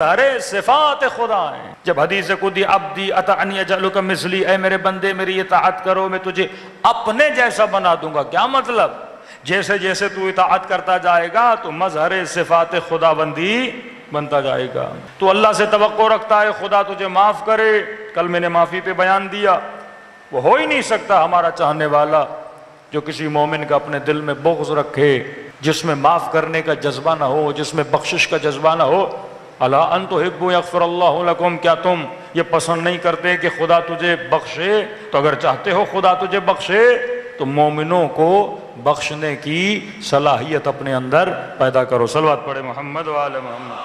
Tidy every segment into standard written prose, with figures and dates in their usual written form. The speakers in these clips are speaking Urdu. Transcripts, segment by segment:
سارے صفات خدا ہیں. جب حدیث قدسی عبدی اطعنی اجعلک مثلی، اے میرے بندے میری اطاعت کرو میں تجھے اپنے جیسا بنا دوں گا. کیا مطلب؟ جیسے جیسے تو اطاعت کرتا جائے گا تو مظہر صفات خدا بندی بنتا جائے گا. تو اللہ سے توقع رکھتا ہے خدا تجھے معاف کرے. کل میں نے معافی پہ بیان دیا، وہ ہو ہی نہیں سکتا ہمارا چاہنے والا جو کسی مومن کا اپنے دل میں بغض رکھے، جس میں معاف کرنے کا جذبہ نہ ہو، جس میں بخشش کا جذبہ نہ ہو. الا ان تحبوا یغفر اللہ لکم، کیا تم یہ پسند نہیں کرتے کہ خدا تجھے بخشے؟ تو اگر چاہتے ہو خدا تجھے بخشے تو مومنوں کو بخشنے کی صلاحیت اپنے اندر پیدا کرو. صلوات پڑھے محمد و آل محمد.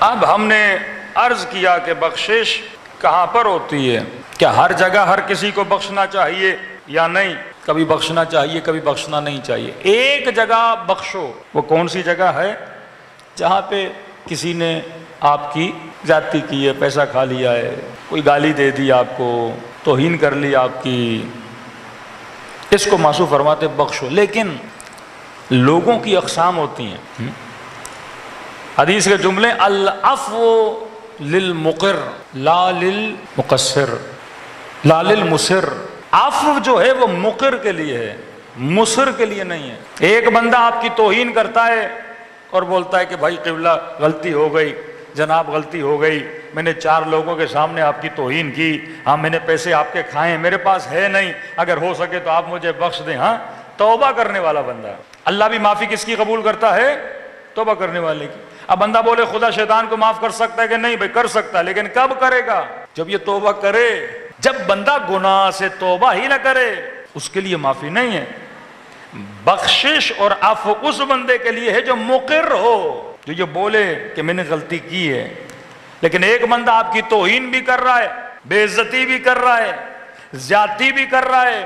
اب ہم نے عرض کیا کہ بخشش کہاں پر ہوتی ہے؟ کیا ہر جگہ ہر کسی کو بخشنا چاہیے یا نہیں؟ کبھی بخشنا چاہیے، کبھی بخشنا نہیں چاہیے. ایک جگہ بخشو. وہ کون سی جگہ ہے؟ جہاں پہ کسی نے آپ کی زیادتی کی ہے، پیسہ کھا لیا ہے، کوئی گالی دے دی آپ کو، توہین کر لی آپ کی، اس کو معصوم فرماتے بخشو. لیکن لوگوں کی اقسام ہوتی ہیں. حدیث کے جملے العفو للمقر لا للمقصر لا للمصر. عفو جو ہے وہ مقر کے لیے ہے، مصر کے لیے نہیں ہے. ایک بندہ آپ کی توہین کرتا ہے اور بولتا ہے کہ بھائی قبلہ غلطی ہو گئی، جناب غلطی ہو گئی، میں نے 4 لوگوں کے سامنے آپ کی توہین کی، ہاں میں نے پیسے آپ کے کھائے، میرے پاس ہے نہیں، اگر ہو سکے تو آپ مجھے بخش دیں. ہاں توبہ کرنے والا بندہ. اللہ بھی معافی کس کی قبول کرتا ہے؟ توبہ کرنے والے کی. اب بندہ بولے خدا شیطان کو معاف کر سکتا ہے کہ نہیں؟ بھائی کر سکتا ہے، لیکن کب کرے گا؟ جب یہ توبہ کرے. جب بندہ گناہ سے توبہ ہی نہ کرے اس کے لیے معافی نہیں ہے. بخشش اور عفو اس بندے کے لیے ہے جو مقر ہو، جو یہ بولے کہ میں نے غلطی کی ہے. لیکن ایک بندہ آپ کی توہین بھی کر رہا ہے، بے عزتی بھی کر رہا ہے، زیادتی بھی کر رہا ہے،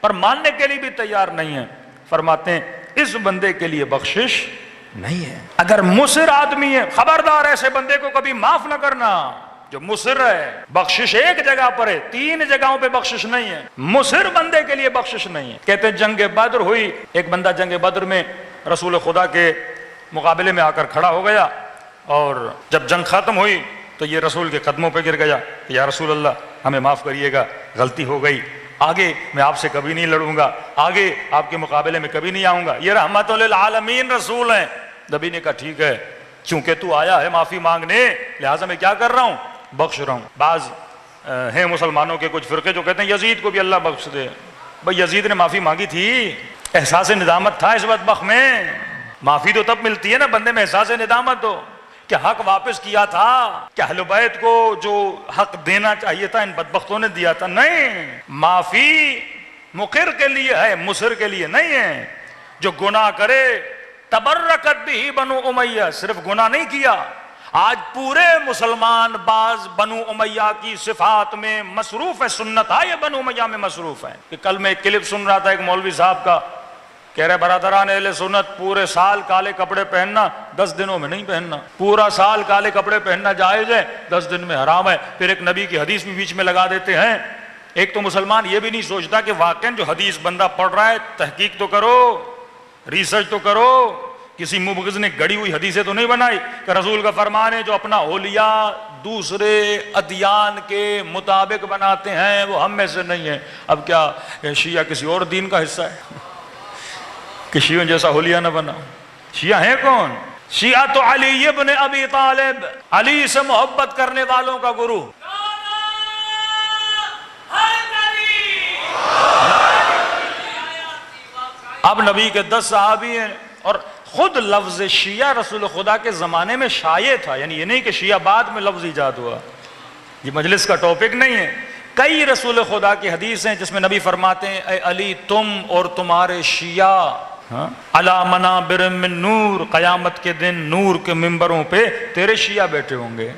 پر ماننے کے لیے بھی تیار نہیں ہے، فرماتے ہیں اس بندے کے لیے بخشش نہیں ہے. اگر مصر آدمی ہے، خبردار ایسے بندے کو کبھی معاف نہ کرنا. جو مصر ہے، بخشش ایک جگہ پر ہے، 3 جگہوں پہ بخشش نہیں ہے. مصر بندے کے لیے بخشش نہیں ہے. کہتے ہیں جنگ بدر ہوئی، ایک بندہ جنگ بدر میں رسول خدا کے مقابلے میں آ کر کھڑا ہو گیا، اور جب جنگ ختم ہوئی تو یہ رسول کے قدموں پہ گر گیا کہ یا رسول اللہ ہمیں معاف کریے گا، غلطی ہو گئی، آگے میں آپ سے کبھی نہیں لڑوں گا، آگے آپ کے مقابلے میں کبھی نہیں آؤں گا. یہ رحمت للعالمین رسول ہیں. نبی نے کہا ٹھیک ہے، چونکہ تو آیا ہے معافی مانگنے، لہٰذا میں کیا کر رہا ہوں؟ بخش رہا ہوں. بعض ہیں مسلمانوں کے کچھ فرقے جو کہتے ہیں یزید کو بھی اللہ بخش دے. بھئی یزید نے معافی مانگی تھی، احساس ندامت تھا اس بدبخت میں. معافی تو تب ملتی ہے نا بندے میں احساس ندامت ہو کہ حق واپس کیا تھا، کہ اہل بیت کو جو حق دینا چاہیے تھا ان بدبختوں نے دیا تھا. نہیں، معافی مقر کے لیے ہے، مصر کے لیے نہیں ہے. جو گناہ کرے تبرکت بھی بنو امیہ، صرف گناہ نہیں کیا، آج پورے مسلمان بعض بنو امیہ کی صفات میں مصروف ہے. سنت یہ بنو امیہ میں مصروف ہے. کہ کل میں ایک کلپ سن رہا تھا ایک مولوی صاحب کا، کہہ رہے برادران اہل سنت پورے سال کالے کپڑے پہننا 10 دنوں میں نہیں پہننا. پورا سال کالے کپڑے پہننا جائز ہے، 10 دن میں حرام ہے. پھر ایک نبی کی حدیث بھی بیچ میں لگا دیتے ہیں. ایک تو مسلمان یہ بھی نہیں سوچتا کہ واقعا جو حدیث بندہ پڑھ رہا ہے تحقیق تو کرو، ریسرچ تو کرو، کسی مبغض نے گڑی ہوئی حدیثیں تو نہیں بنائی کہ رسول کا فرمان ہے جو اپنا اولیاء دوسرے ادیان کے مطابق بناتے ہیں وہ ہم میں سے نہیں ہے. اب کیا شیعہ کسی اور دین کا حصہ ہے کہ شیعوں جیسا اولیاء نہ بنا؟ شیعہ ہیں کون؟ شیعہ تو علی ابن ابی طالب، علی سے محبت کرنے والوں کا گروہ. اب نبی کے 10 صحابی ہیں، اور خود لفظ شیعہ رسول خدا کے زمانے میں شائع تھا. یعنی یہ نہیں کہ شیعہ بعد میں لفظ ایجاد ہوا، یہ مجلس کا ٹاپک نہیں ہے. کئی رسول خدا کی حدیث ہیں جس میں نبی فرماتے ہیں اے علی تم اور تمہارے شیعہ علی منابر من نور، قیامت کے دن نور کے ممبروں پہ تیرے شیعہ بیٹھے ہوں گے.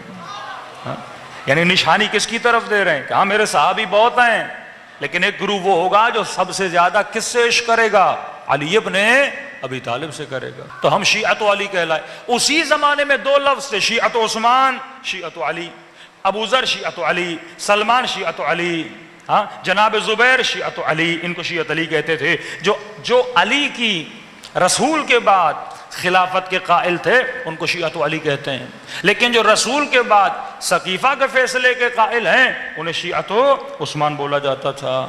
یعنی نشانی کس کی طرف دے رہے ہیں کہ ہاں میرے صحابی بہت ہیں، لیکن ایک گروہ وہ ہوگا جو سب سے زیادہ کس سے عشق کرے گا؟ علی ابن ابی طالب سے کرے گا. تو ہم شیعت علی کہلائے. اسی زمانے میں 2 لفظ تھے، شیعت عثمان، شیعت علی. ابو ذر شیعت علی، سلمان شیعت علی. ہاں جناب زبیر شیعت علی، ان کو شیعت علی کہتے تھے، جو علی کی رسول کے بعد خلافت کے قائل تھے ان کو شیعت علی کہتے ہیں، لیکن جو رسول کے بعد سقیفہ کے فیصلے کے قائل ہیں انہیں شیعت عثمان بولا جاتا تھا۔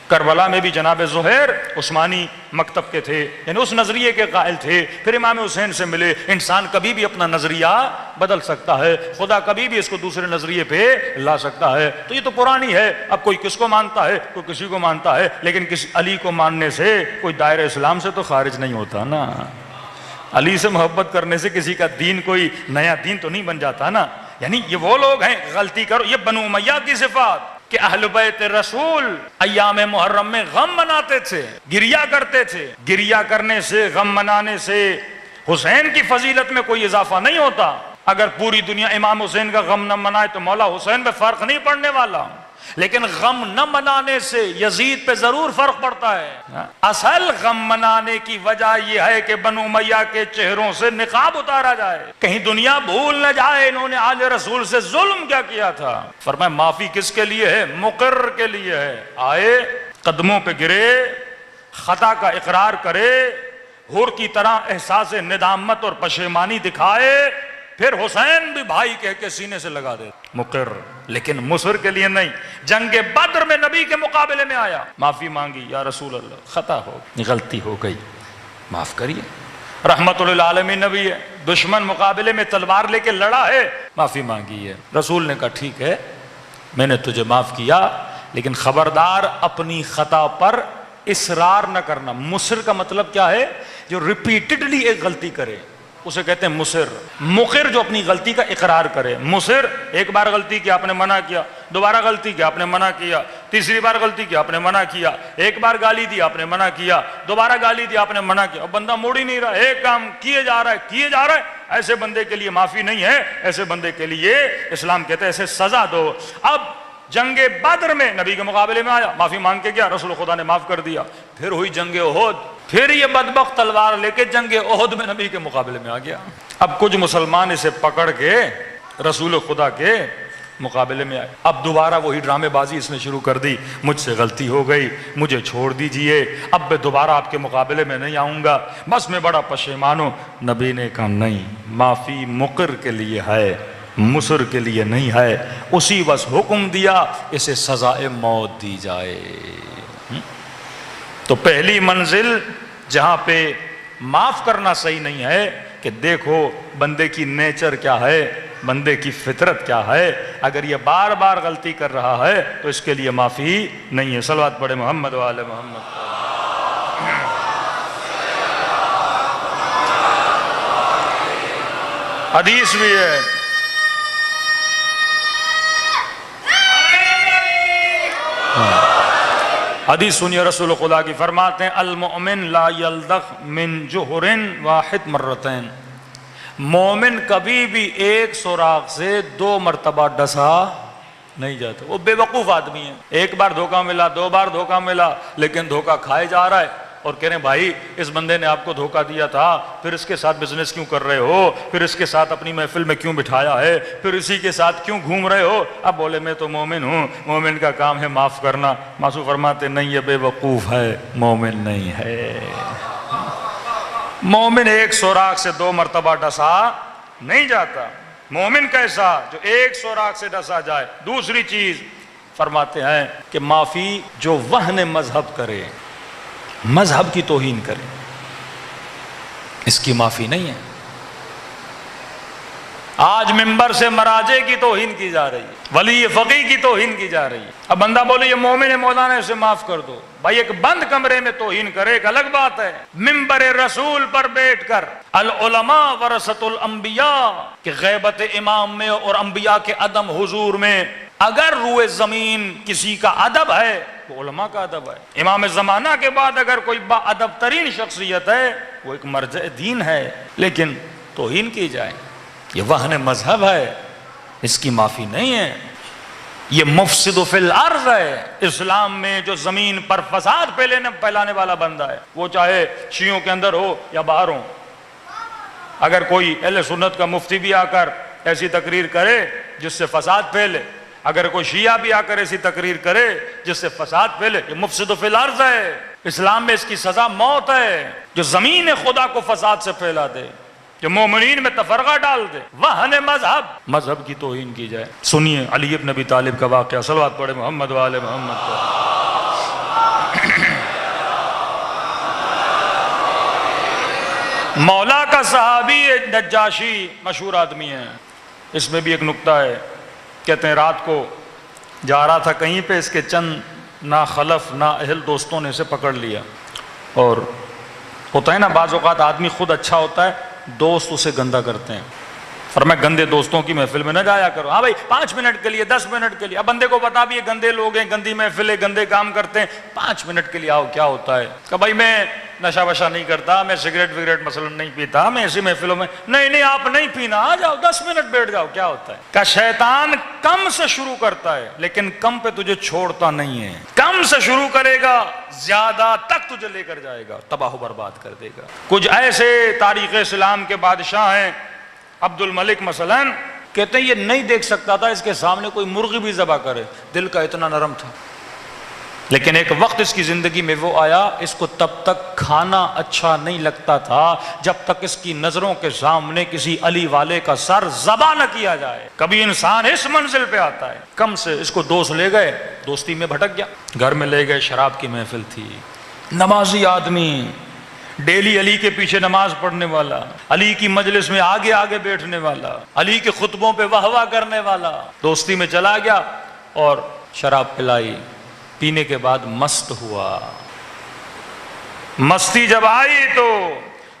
کربلا میں بھی جناب زہیر عثمانی مکتب کے تھے، یعنی اس نظریے کے قائل تھے، پھر امام حسین سے ملے۔ انسان کبھی بھی اپنا نظریہ بدل سکتا ہے، خدا کبھی بھی اس کو دوسرے نظریے پہ لا سکتا ہے۔ تو یہ تو پرانی ہے، اب کوئی کس کو مانتا ہے، کوئی کسی کو مانتا ہے، لیکن کسی علی کو ماننے سے کوئی دائرہ اسلام سے تو خارج نہیں ہوتا نا۔ علی سے محبت کرنے سے کسی کا دین کوئی نیا دین تو نہیں بن جاتا نا۔ یعنی یہ وہ لوگ ہیں، غلطی کرو، یہ بنو امیہ کی صفات کہ اہل بیت رسول ایام محرم میں غم مناتے تھے، گریا کرتے تھے۔ گریا کرنے سے، غم منانے سے حسین کی فضیلت میں کوئی اضافہ نہیں ہوتا۔ اگر پوری دنیا امام حسین کا غم نہ منائے تو مولا حسین پہ فرق نہیں پڑنے والا، لیکن غم نہ منانے سے یزید پہ ضرور فرق پڑتا ہے۔ اصل غم منانے کی وجہ یہ ہے کہ بنو امیہ کے چہروں سے نقاب اتارا جائے، کہیں دنیا بھول نہ جائے انہوں نے آل رسول سے ظلم کیا کیا تھا۔ فرمایا معافی کس کے لیے ہے؟ مقر کے لیے ہے۔ آئے قدموں پہ گرے، خطا کا اقرار کرے، حور کی طرح احساس ندامت اور پشیمانی دکھائے، پھر حسین بھی بھائی کہہ کے سینے سے لگا دے، مقر، لیکن مصر کے لیے نہیں۔ جنگ بدر میں نبی کے مقابلے میں آیا، معافی مانگی، یا رسول اللہ خطا ہو، غلطی ہو گئی، معاف کریے۔ رحمت للعالمین نبی ہے، دشمن مقابلے میں تلوار لے کے لڑا ہے، معافی مانگی ہے۔ رسول نے کہا ٹھیک ہے میں نے تجھے معاف کیا، لیکن خبردار اپنی خطا پر اصرار نہ کرنا۔ مصر کا مطلب کیا ہے؟ جو ریپیٹڈلی ایک غلطی کرے اسے کہتے ہیں مصر۔ مقر جو اپنی غلطی کا اقرار کرے۔ مصر ایک بار غلطی کیا آپ نے منع کیا، دوبارہ غلطی کیا آپ نے منع کیا، تیسری بار غلطی کیا آپ نے منع کیا، ایک بار گالی دی آپ نے منع کیا، دوبارہ گالی دی آپ نے منع کیا، اور بندہ موڑ ہی نہیں رہا، ایک کام کیے جا رہا ہے۔ ایسے بندے کے لیے معافی نہیں ہے، ایسے بندے کے لیے اسلام کہتے ہیں ایسے سزا دو۔ اب جنگ بدر میں نبی کے مقابلے میں آیا، معافی مانگ کے گیا، رسول خدا نے معاف کر دیا۔ پھر ہوئی جنگ احد، پھر یہ بدبخت تلوار لے کے جنگ احد میں نبی کے مقابلے میں آ گیا۔ اب کچھ مسلمان اسے پکڑ کے رسول خدا کے مقابلے میں آئے، اب دوبارہ وہی ڈرامے بازی اس نے شروع کر دی، مجھ سے غلطی ہو گئی، مجھے چھوڑ دیجئے، اب میں دوبارہ آپ کے مقابلے میں نہیں آؤں گا، بس میں بڑا پشیمان ہوں۔ نبی نے کہا نہیں، معافی مقر کے لیے ہے، مصر کے لیے نہیں ہے۔ اسی بس حکم دیا اسے سزائے موت دی جائے۔ تو پہلی منزل جہاں پہ معاف کرنا صحیح نہیں ہے کہ دیکھو بندے کی نیچر کیا ہے، بندے کی فطرت کیا ہے۔ اگر یہ بار بار غلطی کر رہا ہے تو اس کے لیے معافی نہیں ہے۔ صلوات پڑھے محمد و آل محمد۔ حدیث بھی ہے، حدیث سنیے رسول خدا کی، فرماتے ہیں المؤمن لا یلدغ من جحر واحد مرتين، مومن کبھی بھی ایک سوراخ سے 2 مرتبہ ڈسا نہیں جاتا۔ وہ بے وقوف آدمی ہے، ایک بار دھوکہ ملا، 2 بار دھوکہ ملا، لیکن دھوکہ کھائے جا رہا ہے اور کہہ رہے ہیں بھائی اس بندے نے آپ کو دھوکہ دیا تھا، پھر اس کے ساتھ بزنس کیوں کر رہے ہو، پھر اس کے ساتھ اپنی محفل میں کیوں بٹھایا ہے، پھر اسی کے ساتھ کیوں گھوم رہے ہو۔ اب بولے میں تو مومن ہوں، مومن کا کام ہے معاف کرنا۔ معصوم فرماتے نہیں، یہ بے وقوف ہے، مومن نہیں ہے۔ مومن ایک سوراخ سے 2 مرتبہ ڈسا نہیں جاتا۔ مومن کیسا؟ جو ایک سوراخ سے ڈسا جائے۔ دوسری چیز فرماتے ہیں کہ معافی جو وہن مذہب کرے، مذہب کی توہین کرے، اس کی معافی نہیں ہے۔ آج منبر سے مراجع کی توہین کی جا رہی ہے، ولی فقیہ کی توہین کی جا رہی ہے۔ اب بندہ بولے یہ مومن ہے مولانا اسے معاف کر دو، بھائی ایک بند کمرے میں توہین کرے ایک الگ بات ہے، منبر رسول پر بیٹھ کر العلماء ورثۃ الانبیاء کہ غیبت امام میں اور انبیاء کے عدم حضور میں اگر روئے زمین کسی کا ادب ہے وہ علماء کا ادب ہے۔ امام زمانہ کے بعد اگر کوئی با ادب ترین شخصیت ہے وہ ایک مرجع دین ہے، لیکن توہین کی جائے یہ وہن مذہب ہے، اس کی معافی نہیں ہے۔ یہ مفسد فی الارض ہے۔ اسلام میں جو زمین پر فساد پھیلانے والا بندہ ہے، وہ چاہے شیعوں کے اندر ہو یا باہر ہو، اگر کوئی اہل سنت کا مفتی بھی آ کر ایسی تقریر کرے جس سے فساد پھیلے اگر کوئی شیعہ بھی آ کر ایسی تقریر کرے جس سے فساد پھیلے، یہ مفسد فی الارض ہے، اسلام میں اس کی سزا موت ہے۔ جو زمین خدا کو فساد سے پھیلا دے، جو مومنین میں تفرقہ ڈال دے، وہن مذہب کی توہین کی جائے۔ سنیے علی بن ابی طالب کا واقعہ، صلوات پڑھے محمد و آل محمد پر۔ مولا کا صحابی نجاشی مشہور آدمی ہے، اس میں بھی ایک نکتہ ہے، کہتے ہیں رات کو جا رہا تھا کہیں پہ، اس کے چند نا خلف نا اہل دوستوں نے اسے پکڑ لیا، اور ہوتا ہے نا بعض اوقات آدمی خود اچھا ہوتا ہے، دوست اسے گندا کرتے ہیں، فرمایا گندے دوستوں کی محفل میں نہ جایا کرو۔ ہاں بھائی 5 منٹ کے لیے 10 منٹ کے لیے، اب بندے کو بتا بھی یہ گندے لوگ ہیں، گندی محفل ہے، گندے کام کرتے ہیں، 5 منٹ کے لیے آؤ، کیا ہوتا ہے؟ کہ بھائی میں نشہ وشہ نہیں کرتا، میں سگریٹ وگریٹ مثلا نہیں پیتا، میں ایسی محفلوں میں نہیں آپ نہیں پینا، آ جاؤ 10 منٹ بیٹھ جاؤ، کیا ہوتا ہے؟ کہ شیطان کم سے شروع کرتا ہے لیکن کم پہ تجھے چھوڑتا نہیں ہے، کم سے شروع کرے گا زیادہ تک تجھے لے کر جائے گا، تباہ و برباد کر دے گا۔ کچھ ایسے تاریخ اسلام کے بادشاہ ہیں، عبد الملک مثلا، کہتے ہیں یہ نہیں دیکھ سکتا تھا اس کے سامنے کوئی مرغی بھی ذبح کرے، دل کا اتنا نرم تھا، لیکن ایک وقت اس کی زندگی میں وہ آیا، اس کو تب تک کھانا اچھا نہیں لگتا تھا جب تک اس کی نظروں کے سامنے کسی علی والے کا سر ذبح نہ کیا جائے۔ کبھی انسان اس منزل پہ آتا ہے، کم سے اس کو دوست لے گئے، دوستی میں بھٹک گیا، گھر میں لے گئے، شراب کی محفل تھی، نمازی آدمی، ڈیلی علی کے پیچھے نماز پڑھنے والا، علی کی مجلس میں آگے آگے بیٹھنے والا، علی کے خطبوں پہ واہ واہ کرنے والا، دوستی میں چلا گیا اور شراب پلائی، پینے کے بعد مست ہوا۔ مستی جب آئی تو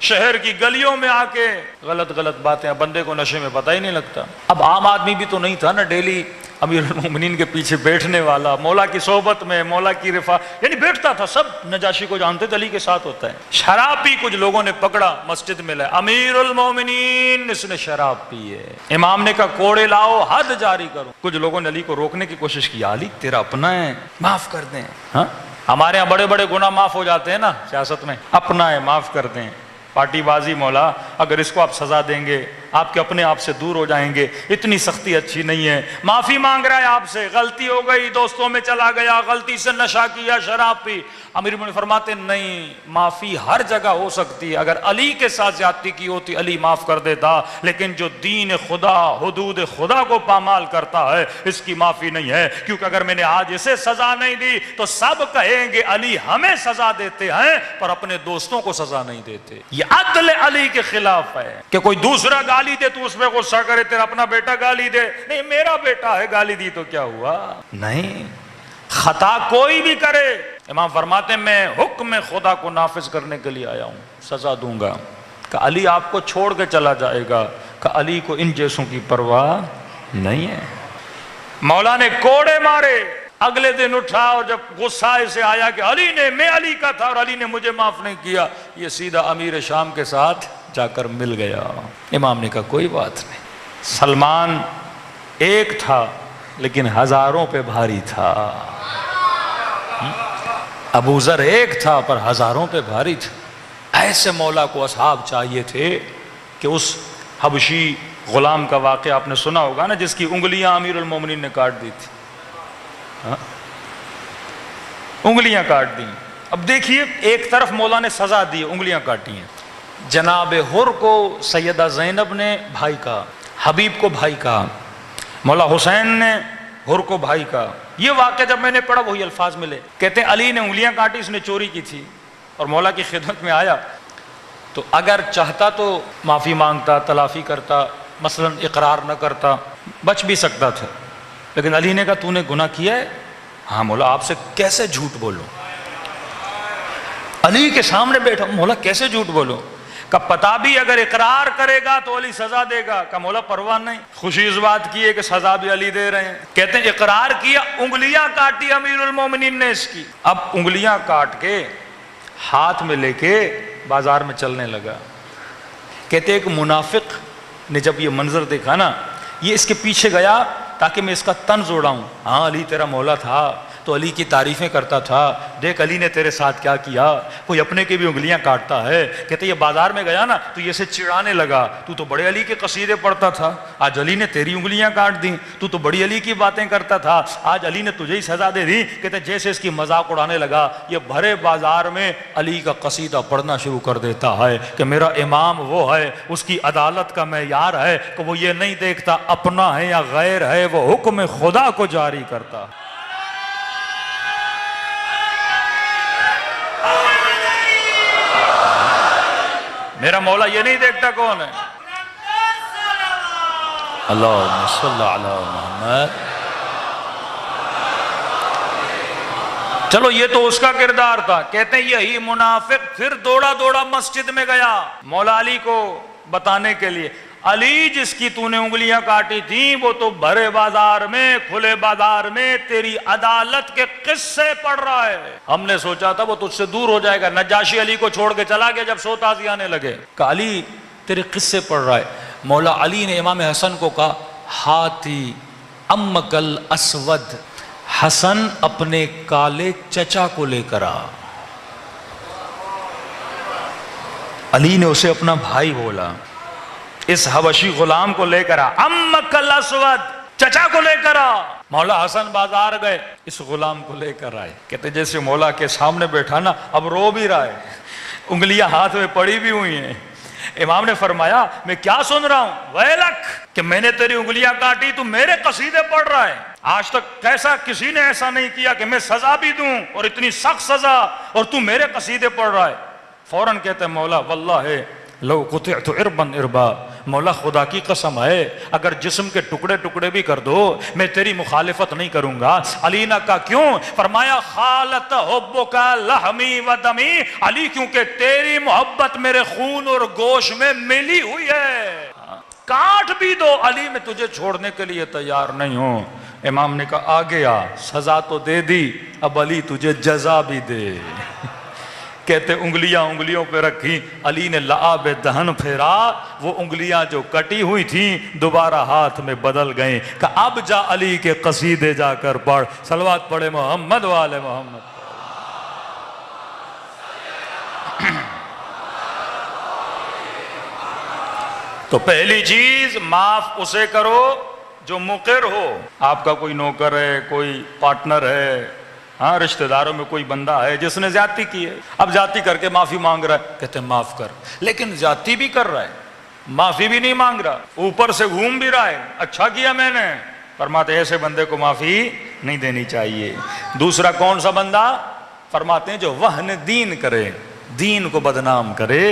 شہر کی گلیوں میں آ کے غلط باتیں، بندے کو نشے میں پتہ ہی نہیں لگتا۔ اب عام آدمی بھی تو نہیں تھا نا، ڈیلی امیر المومنین کے پیچھے بیٹھنے والا، مولا کی صحبت میں، مولا کی رفا، یعنی بیٹھتا تھا، سب نجاشی کو جانتے تھے علی کے ساتھ ہوتا ہے۔ شراب پی، کچھ لوگوں نے پکڑا، مسجد میں لائے، امیر المومنین اس نے شراب پی ہے، امام نے کہا کوڑے لاؤ، حد جاری کرو۔ کچھ لوگوں نے علی کو روکنے کی کوشش کی، علی تیرا اپنا ہے، معاف کر دیں۔ ہاں ہمارے ہاں بڑے بڑے گناہ معاف ہو جاتے ہیں نا سیاست میں، اپنا ہے معاف کر دیں۔ پارٹی بازی مولا، اگر اس کو آپ سزا دیں گے آپ کے اپنے آپ سے دور ہو جائیں گے، اتنی سختی اچھی نہیں ہے، معافی مانگ رہا ہے آپ سے، غلطی ہو گئی، دوستوں میں چلا گیا، غلطی سے نشہ کیا، شراب پی۔ امیر المومنین فرماتے نہیں، معافی ہر جگہ ہو سکتی ہے، اگر علی کے ساتھ زیادتی کی ہوتی علی معاف کر دیتا، لیکن جو دین خدا، حدود خدا کو پامال کرتا ہے اس کی معافی نہیں ہے، کیونکہ اگر میں نے آج اسے سزا نہیں دی تو سب کہیں گے علی ہمیں سزا دیتے ہیں پر اپنے دوستوں کو سزا نہیں دیتے۔ یہ عدل علی کے خلاف ہے کہ کوئی دوسرا گالی دے تو اس میں غصہ کرے، تیرا اپنا بیٹا گالی دے، نہیں میرا بیٹا ہے، گالی دی تو کیا ہوا؟ نہیں، خطا کوئی بھی کرے، امام فرماتے ہیں میں حکم خدا کو نافذ کرنے کے لیے آیا ہوں، سزا دوں گا۔ کہ علی آپ کو چھوڑ کے چلا جائے گا، کہ علی کو ان جیسوں کی پرواہ نہیں ہے۔ مولا نے کوڑے مارے، اگلے دن اٹھا اور جب غصہ اسے آیا کہ علی نے، میں علی کا تھا اور علی نے مجھے معاف نہیں کیا، یہ سیدھا امیر شام کے ساتھ جا کر مل گیا۔ امام نے کہا کوئی بات نہیں، سلمان ایک تھا لیکن ہزاروں پہ بھاری تھا، ابو ذر ایک تھا پر ہزاروں پہ بھاری تھا۔ ایسے مولا کو اصحاب چاہیے تھے کہ اس حبشی غلام کا واقعہ آپ نے سنا ہوگا نا، جس کی انگلیاں امیر المومنین نے کاٹ دی تھی، انگلیاں کاٹ دی۔ اب دیکھیے ایک طرف مولا نے سزا دی، انگلیاں کاٹی ہیں، جناب حر کو سیدہ زینب نے بھائی کہا، حبیب کو بھائی کہا، مولا حسین نے حر کو بھائی کہا۔ یہ واقعہ جب میں نے پڑھا وہی الفاظ ملے، کہتے ہیں علی نے انگلیاں کاٹی، اس نے چوری کی تھی اور مولا کی خدمت میں آیا تو اگر چاہتا تو معافی مانگتا، تلافی کرتا، مثلا اقرار نہ کرتا، بچ بھی سکتا تھا، لیکن علی نے کہا تو نے گناہ کیا ہے؟ ہاں مولا آپ سے کیسے جھوٹ بولوں؟ علی کے سامنے بیٹھا، مولا کیسے جھوٹ بولوں؟ کہ پتا بھی اگر اقرار کرے گا تو علی سزا دے گا۔ کہ مولا پرواہ نہیں، خوشی اس بات کی ہے کہ سزا بھی علی دے رہے ہیں۔ کہتے ہیں اقرار کیا، انگلیاں کاٹی امیر المومنین نے اس کی، اب انگلیاں کاٹ کے ہاتھ میں لے کے بازار میں چلنے لگا۔ کہتے ایک منافق نے جب یہ منظر دیکھا نا، یہ اس کے پیچھے گیا تاکہ میں اس کا طنز اڑاؤں، ہاں علی تیرا مولا تھا تو علی کی تعریفیں کرتا تھا، دیکھ علی نے تیرے ساتھ کیا کیا، کوئی اپنے کی بھی انگلیاں کاٹتا ہے، کہتے یہ بازار میں گیا نا تو یہ سے چڑانے لگا، تو بڑے علی کے قصیدے پڑھتا تھا، آج علی نے تیری انگلیاں کاٹ دیں، تو بڑی علی کی باتیں کرتا تھا، آج علی نے تجھے ہی سزا دے دی، کہتے جیسے اس کی مذاق اڑانے لگا، یہ بھرے بازار میں علی کا قصیدہ پڑھنا شروع کر دیتا ہے کہ میرا امام وہ ہے، اس کی عدالت کا معیار ہے کہ وہ یہ نہیں دیکھتا اپنا ہے یا غیر ہے، وہ حکم خدا کو جاری کرتا۔ میرا مولا یہ نہیں دیکھتا کون ہے، اللہم صلی علی محمد۔ چلو یہ تو اس کا کردار تھا، کہتے ہیں یہی منافق پھر دوڑا دوڑا مسجد میں گیا مولا علی کو بتانے کے لیے، علی جس کی تو نے انگلیاں کاٹی تھیں وہ تو بھرے بازار میں، کھلے بازار میں تیری عدالت کے قصے پڑھ رہا ہے۔ ہم نے سوچا تھا وہ تجھ سے دور ہو جائے گا، نجاشی علی کو چھوڑ کے چلا گیا جب سوتازی آنے لگے، کہ علی تیرے قصے پڑھ رہا ہے۔ مولا علی نے امام حسن کو کہا ہاتی امک الاسود، حسن اپنے کالے چچا کو لے کر آ۔ علی نے اسے اپنا بھائی بولا، اس حبشی غلام کو لے کر آ، امک الاسود، چچا کو لے کر آ۔ مولا حسن بازار گئے، اس غلام کو لے کر آئے، کہتے جیسے مولا کے سامنے بیٹھا نا اب رو بھی رہا ہے، انگلیاں ہاتھ میں پڑی بھی ہوئی ہیں۔ امام نے فرمایا میں کیا سن رہا ہوں، ویلک، کہ میں نے تیری انگلیاں کاٹی تو میرے قصیدے پڑھ رہا ہے، آج تک کیسا کسی نے ایسا نہیں کیا کہ میں سزا بھی دوں اور اتنی سخت سزا، اور تو میرے قصیدے پڑھ رہا ہے۔ فوراً کہتے ہیں مولا واللہ لو قطعت عربا عربا، مولا خدا کی قسم ہے اگر جسم کے ٹکڑے ٹکڑے بھی کر دو میں تیری مخالفت نہیں کروں گا۔ علی نے کہا کیوں؟ فرمایا خالت حبک لحمی و دمی، علی کیونکہ تیری محبت میرے خون اور گوشت میں ملی ہوئی ہے، کاٹ بھی دو علی میں تجھے چھوڑنے کے لیے تیار نہیں ہوں۔ امام نے کہا آگے آ، سزا تو دے دی، اب علی تجھے جزا بھی دے۔ کہتے انگلیاں انگلیوں پہ رکھی، علی نے لعاب دہن پھیرا، وہ انگلیاں جو کٹی ہوئی تھیں دوبارہ ہاتھ میں بدل گئیں، کہ اب جا علی کے قصیدے جا کر پڑھ، صلوات پڑھے محمد والے محمد۔ تو پہلی چیز معاف اسے کرو جو مقر ہو، آپ کا کوئی نوکر ہے، کوئی پارٹنر ہے، ہاں رشتہ داروں میں کوئی بندہ ہے جس نے زیادتی کی ہے، اب زیادتی کر کے معافی مانگ رہا ہے، کہتے ہیں معاف کر، لیکن زیادتی بھی کر رہا ہے، معافی بھی نہیں مانگ رہا، اوپر سے گھوم بھی رہا ہے، اچھا کیا میں نے، فرماتے ایسے بندے کو معافی نہیں دینی چاہیے۔ دوسرا کون سا بندہ؟ فرماتے ہیں جو وہن دین کرے، دین کو بدنام کرے،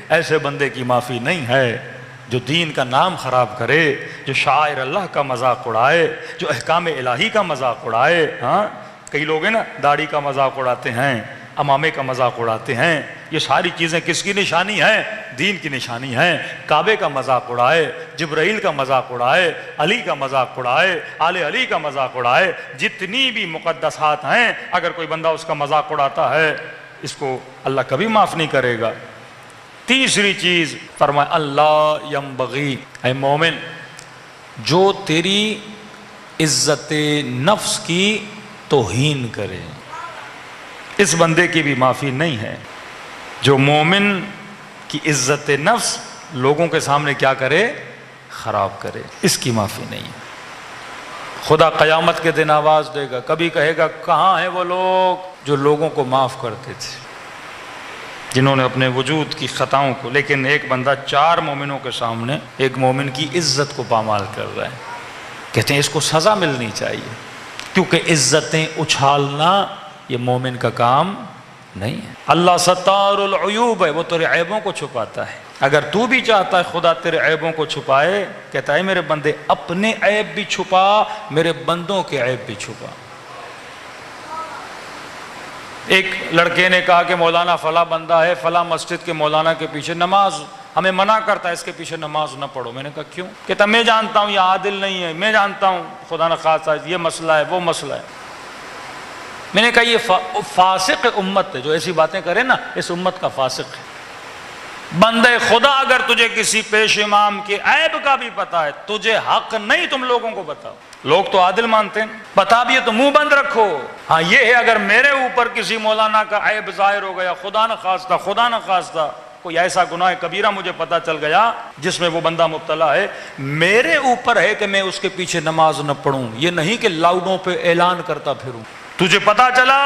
ایسے بندے کی معافی نہیں ہے۔ جو دین کا نام خراب کرے، جو شاعر اللہ کا مذاق اڑائے، جو احکام الہی کا مذاق اڑائے، ہاں کئی لوگ ہیں نا داڑھی کا مذاق اڑاتے ہیں، امامے کا مذاق اڑاتے ہیں، یہ ساری چیزیں کس کی نشانی ہیں؟ دین کی نشانی ہیں۔ کعبے کا مذاق اڑائے، جبرائیل کا مذاق اڑائے، علی کا مذاق اڑائے، آل علی کا مذاق اڑائے، جتنی بھی مقدسات ہیں اگر کوئی بندہ اس کا مذاق اڑاتا ہے اس کو اللہ کبھی معاف نہیں کرے گا۔ تیسری چیز فرمایا اللہ ینبغی، اے مومن جو تیری عزت نفس کی توہین کرے، اس بندے کی بھی معافی نہیں ہے۔ جو مومن کی عزت نفس لوگوں کے سامنے کیا کرے؟ خراب کرے، اس کی معافی نہیں ہے۔ خدا قیامت کے دن آواز دے گا، کبھی کہے گا کہاں ہیں وہ لوگ جو لوگوں کو معاف کرتے تھے، جنہوں نے اپنے وجود کی خطاؤں کو، لیکن ایک بندہ چار مومنوں کے سامنے ایک مومن کی عزت کو پامال کر رہا ہے، کہتے ہیں اس کو سزا ملنی چاہیے، کیونکہ عزتیں اچھالنا یہ مومن کا کام نہیں ہے۔ اللہ ستار العیوب ہے، وہ تیرے عیبوں کو چھپاتا ہے، اگر تو بھی چاہتا ہے خدا تیرے عیبوں کو چھپائے، کہتا ہے میرے بندے اپنے عیب بھی چھپا، میرے بندوں کے عیب بھی چھپا۔ ایک لڑکے نے کہا کہ مولانا فلاں بندہ ہے فلاں مسجد کے مولانا کے پیچھے نماز ہمیں منع کرتا ہے، اس کے پیچھے نماز نہ پڑھو۔ میں نے کہا کیوں؟ کہتا میں جانتا ہوں یہ عادل نہیں ہے، میں جانتا ہوں خدا نخواستہ یہ مسئلہ ہے وہ مسئلہ ہے۔ میں نے کہا یہ فاسق امت ہے، جو ایسی باتیں کرے نا اس امت کا فاسق ہے۔ بندے خدا اگر تجھے کسی پیش امام کے عیب کا بھی پتا ہے، تجھے حق نہیں تم لوگوں کو بتاؤ. لوگ تو عادل مانتے ہیں، پتا بھی ہے تو منہ بند رکھو. ہاں یہ ہے اگر میرے اوپر کسی مولانا کا عیب ظاہر ہو گیا، خدا نہ خواستہ کوئی ایسا گناہ کبیرہ مجھے پتا چل گیا جس میں وہ بندہ مبتلا ہے، میرے اوپر ہے کہ میں اس کے پیچھے نماز نہ پڑھوں، یہ نہیں کہ لاؤڈوں پہ اعلان کرتا پھروں. تجھے پتا چلا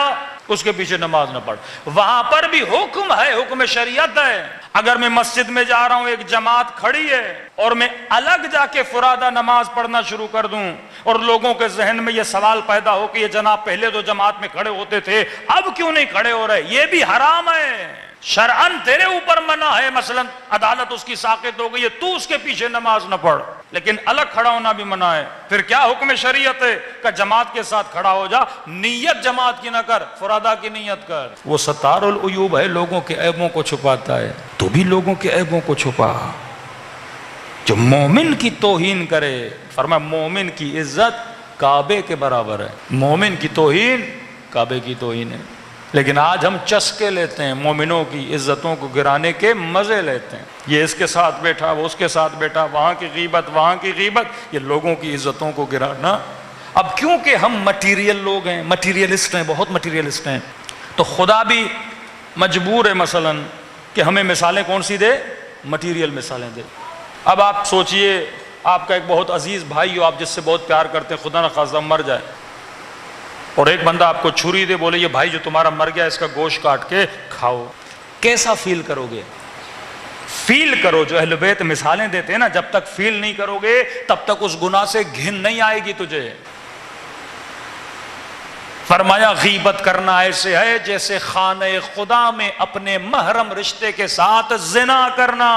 اس کے پیچھے نماز نہ پڑھ. وہاں پر بھی حکم ہے، حکم شریعت ہے. اگر میں مسجد میں جا رہا ہوں، ایک جماعت کھڑی ہے اور میں الگ جا کے فرادہ نماز پڑھنا شروع کر دوں اور لوگوں کے ذہن میں یہ سوال پیدا ہو کہ یہ جناب پہلے تو جماعت میں کھڑے ہوتے تھے، اب کیوں نہیں کھڑے ہو رہے، یہ بھی حرام ہے. شرعاً تیرے اوپر منع ہے، مثلا عدالت اس کی ساقط ہو گئی ہے، تو اس کے پیچھے نماز نہ پڑھ، لیکن الگ کھڑا ہونا بھی منع ہے. پھر کیا حکم شریعت ہے کہ جماعت کے ساتھ کھڑا ہو جا، نیت جماعت کی نہ کر، فرادہ کی نیت کر. وہ ستار العیوب ہے، لوگوں کے عیبوں کو چھپاتا ہے. تو بھی لوگوں کے عیبوں کو چھپا. جو مومن کی توہین کرے، فرمایا مومن کی عزت کعبے کے برابر ہے. مومن کی توہین کعبے کی توہین ہے. لیکن آج ہم چسکے لیتے ہیں، مومنوں کی عزتوں کو گرانے کے مزے لیتے ہیں. یہ اس کے ساتھ بیٹھا، وہ اس کے ساتھ بیٹھا، وہاں کی غیبت وہاں کی غیبت، یہ لوگوں کی عزتوں کو گرانا. اب کیونکہ ہم مٹیریل لوگ ہیں، مٹیریلسٹ ہیں، بہت مٹیریلسٹ ہیں، تو خدا بھی مجبور ہے مثلا کہ ہمیں مثالیں کون سی دے، مٹیریل مثالیں دے. اب آپ سوچئے آپ کا ایک بہت عزیز بھائی ہو، آپ جس سے بہت پیار کرتے ہیں، خدا نہ خواستہ مر جائے، اور ایک بندہ آپ کو چھری دے، بولے یہ بھائی جو تمہارا مر گیا اس کا گوشت کاٹ کے کھاؤ، کیسا فیل کرو گے؟ فیل کرو. جو اہل بیت مثالیں دیتے ہیں نا، جب تک فیل نہیں کرو گے تب تک اس گناہ سے گھن نہیں آئے گی تجھے. فرمایا غیبت کرنا ایسے ہے جیسے خانہ خدا میں اپنے محرم رشتے کے ساتھ زنا کرنا.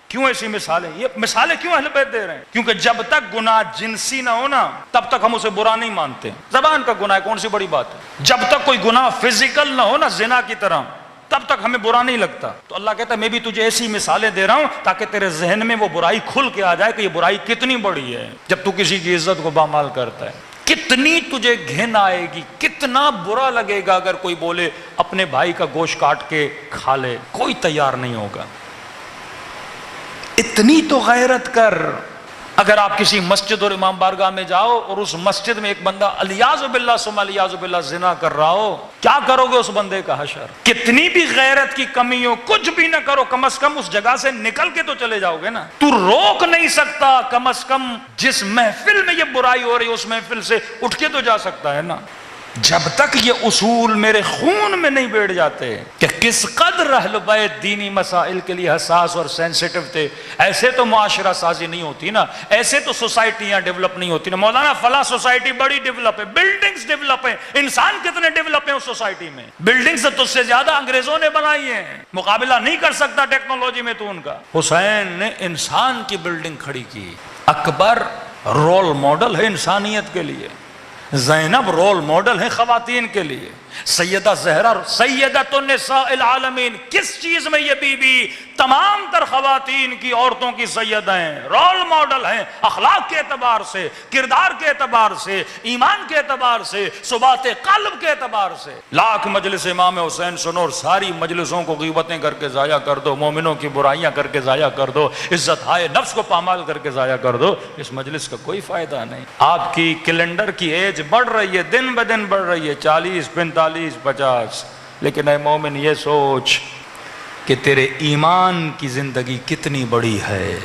کیوں ایسی مثالیں؟ یہ مثالیں کیوں اہل بیت دے رہے ہیں؟ کیونکہ جب تک گناہ جنسی نہ ہونا تب تک ہم اسے برا نہیں مانتے. زبان کا گناہ ہے، کون سی بڑی بات ہے. جب تک کوئی گناہ فزیکل نہ ہو نا، زنا کی طرح، تب تک ہمیں برا نہیں لگتا. تو اللہ کہتا ہے میں بھی تجھے ایسی مثالیں دے رہا ہوں تاکہ تیرے ذہن میں وہ برائی کھل کے آ جائے کہ یہ برائی کتنی بڑی ہے. جب تو کسی کی عزت کو پامال کرتا ہے، کتنی تجھے گھن آئے گی، کتنا برا لگے گا اگر کوئی بولے اپنے بھائی کا گوشت کاٹ کے کھا لے. کوئی تیار نہیں ہوگا. اتنی تو غیرت کر. اگر آپ کسی مسجد اور امام بارگاہ میں جاؤ اور اس مسجد میں ایک بندہ الیاذ باللہ ثم الیاذ باللہ زنا کر رہا ہو، کیا کرو گے اس بندے کا حشر؟ کتنی بھی غیرت کی کمی ہو، کچھ بھی نہ کرو، کم از کم اس جگہ سے نکل کے تو چلے جاؤ گے نا. تو روک نہیں سکتا، کم از کم جس محفل میں یہ برائی ہو رہی ہے اس محفل سے اٹھ کے تو جا سکتا ہے نا. جب تک یہ اصول میرے خون میں نہیں بیٹھ جاتے کہ کس قدر اہل بیت دینی مسائل کے لیے حساس اور سینسیٹیو تھے، ایسے تو معاشرہ سازی نہیں ہوتی نا، ایسے تو سوسائٹیاں ڈیولپ نہیں ہوتی نا. مولانا فلاں سوسائٹی بڑی ڈیولپ ہے، بلڈنگز ڈیولپ ہیں، انسان کتنے ڈیولپ ہیں اس سوسائٹی میں؟ بلڈنگز تو اس سے زیادہ انگریزوں نے بنائی ہیں، مقابلہ نہیں کر سکتا ٹیکنالوجی میں تو ان کا. حسین نے انسان کی بلڈنگ کھڑی کی. اکبر رول ماڈل ہے انسانیت کے لیے، زینب رول ماڈل ہے خواتین کے لیے، سیدہ زہرا سیدۃ النساء العالمین. کس چیز میں یہ بی بی تمام تر خواتین کی، عورتوں کی سیدہ ہیں، رول ماڈل ہیں، اخلاق کے اعتبار سے، کردار کے اعتبار سے، ایمان کے اعتبار سے، ثبات قلب کے اعتبار سے. لاکھ مجلس امام حسین سنو اور ساری مجلسوں کو غیبتیں کر کے ضائع کر دو، مومنوں کی برائیاں کر کے ضائع کر دو، عزت ہائے نفس کو پامال کر کے ضائع کر دو، اس مجلس کا کوئی فائدہ نہیں. آپ کی کیلنڈر کی ایج بڑھ رہی ہے، دن بہ دن بڑھ رہی ہے، 40 45 50، لیکن اے مومن یہ سوچ کہ تیرے ایمان کی زندگی کتنی بڑی ہے.